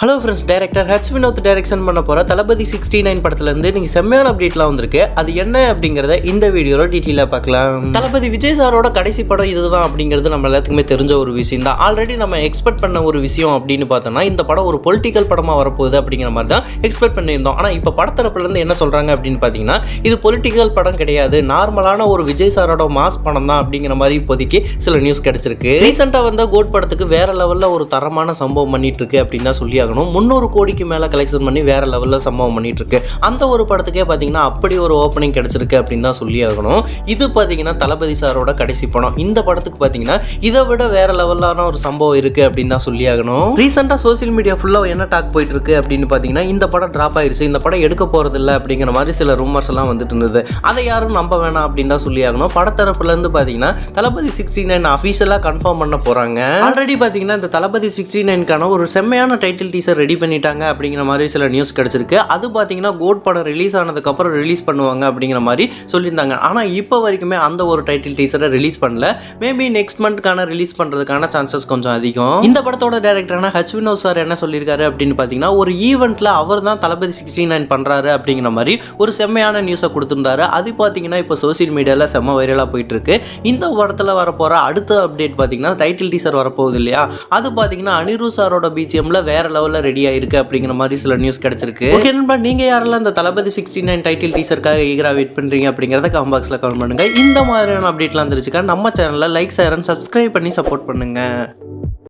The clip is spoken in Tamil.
Hello friends, director H Vinoth direction பண்ண போகிற தளபதி 69 படத்துலேருந்து நீங்கள் செம்மையான அப்டேட்லாம் வந்திருக்கு. அது என்ன அப்படிங்கிறத இந்த வீடியோவில் டீட்டெயிலாக பார்க்கலாம். தளபதி விஜய் சாரோட கடைசி படம் இதுதான் அப்படிங்கிறது நம்ம எல்லாத்துக்குமே தெரிஞ்ச ஒரு விஷயம் தான். ஆல்ரெடி நம்ம எக்ஸ்பெக்ட் பண்ண ஒரு விஷயம் அப்படின்னு பார்த்தோம்னா, இந்த படம் ஒரு பொலிட்டிக்கல் படமாக வரப்போகுது அப்படிங்கிற மாதிரி தான் எக்ஸ்பெக்ட் பண்ணியிருந்தோம். ஆனால் இப்போ படத்தரப்புலேருந்து என்ன சொல்கிறாங்க அப்படின்னு பார்த்தீங்கன்னா, இது பொலிட்டிக்கல் படம் கிடையாது, நார்மலான ஒரு விஜய் சாரோட மாஸ் படம் தான் அப்படிங்கிற மாதிரி இப்போதைக்கு சில நியூஸ் கிடைச்சிருக்கு. ரீசெண்டாக வந்த கோட் படத்துக்கு வேற லெவலில் ஒரு தரமான சம்பவம் பண்ணிட்டு இருக்கு அப்படின்னு தான் சொல்லி 300 கோடிக்கு மேல கலெக்ஷன் பண்ணி வேற லெவல்ல சம்பவம் பண்ணிட்டு இருக்கு. அந்த ஒரு படத்துக்கே பாத்தீங்கன்னா அப்படி ஒரு ஓப்பனிங் கிடைச்சிருக்கு அப்படின்னு தான் சொல்லி ஆகணும். இது பாத்தீங்கன்னா தளபதி சாரோட கடைசி படம். இந்த படத்துக்கு பாத்தீங்கன்னா இதை விட வேற லெவலான ஒரு சம்பவம் இருக்கு அப்படின்னு தான் சொல்லி ஆகணும். ரீசெண்டா சோசியல் மீடியா ஃபுல்லா என்ன டாக் போயிட்டு இருக்கு அப்படின்னு பாத்தீங்கன்னா, இந்த படம் டிராப் ஆயிருச்சு, இந்த படம் எடுக்க போறது இல்லை அப்படிங்கிற மாதிரி சில ரூமர்ஸ் எல்லாம் வந்துட்டு இருந்தது. அதை யாரும் நம்ப வேணாம் அப்படின்னு தான் சொல்லி ஆகணும். படத்தரப்புல இருந்து பாத்தீங்கன்னா தளபதி 69 அபிஷியலா கன்ஃபார்ம் பண்ண போறாங்க. ஆல்ரெடி பாத்தீங்கன்னா இந்த தளபதி 69க்கான ஒரு செம்மையான டைட்டில் டீசர் ரெடி பண்ணிட்டாங்க அப்படிங்கிற மாதிரி சில நியூஸ் கிடைச்சிருக்கு. அது பார்த்தீங்கன்னா கோட் படம் ரிலீஸ் ஆனதுக்கப்புறம் ரிலீஸ் பண்ணுவாங்க அப்படிங்கிற மாதிரி சொல்லியிருந்தாங்க. ஆனால் இப்போ வரைக்குமே அந்த ஒரு டைட்டில் டீசரை ரிலீஸ் பண்ணல. மேபி நெக்ஸ்ட் மந்த்க்கான ரிலீஸ் பண்ணுறதுக்கான சான்சஸ் கொஞ்சம் அதிகம். இந்த படத்தோட டைரக்டரான ஹச் வினோத் சார் என்ன சொல்லியிருக்காரு அப்படின்னு பார்த்தீங்கன்னா, ஒரு ஈவெண்ட்டில் அவர் தான் தளபதி 69 பண்ணுறாரு அப்படிங்கிற மாதிரி ஒரு செம்மையான நியூஸை கொடுத்துருந்தாரு. அது பார்த்தீங்கன்னா இப்போ சோசியல் மீடியாவில் செம்ம வைரலாக போயிட்டு இருக்கு. இந்த படத்தில் வரப்போகிற அடுத்த அப்டேட் பார்த்தீங்கன்னா டைட்டில் டீசர் வரப்போகுது இல்லையா, அது பார்த்தீங்கன்னா அனிருத் சாரோட பிஜிஎம்ல வேற லெவலில் ரெடி ஆயிருக்கு அப்படிங்கிற மாதிரி சில நியூஸ் கிடைச்சிருக்கு. ஓகே நண்பா, நீங்க யாரெல்லாம் இந்த தளபதி 69 டைட்டில் டீசருக்காக ஈகரா வெயிட் பண்றீங்க அப்படிங்கறத கமெண்ட் பாக்ஸ்ல கமெண்ட் பண்ணுங்க. இந்த மாதிரியான அப்டேட்லாம் தெரிஞ்சுக்க நம்ம சேனல்ல லைக், ஷேர் அண்ட் சப்ஸ்கிரைப் பண்ணி சப்போர்ட் பண்ணுங்க.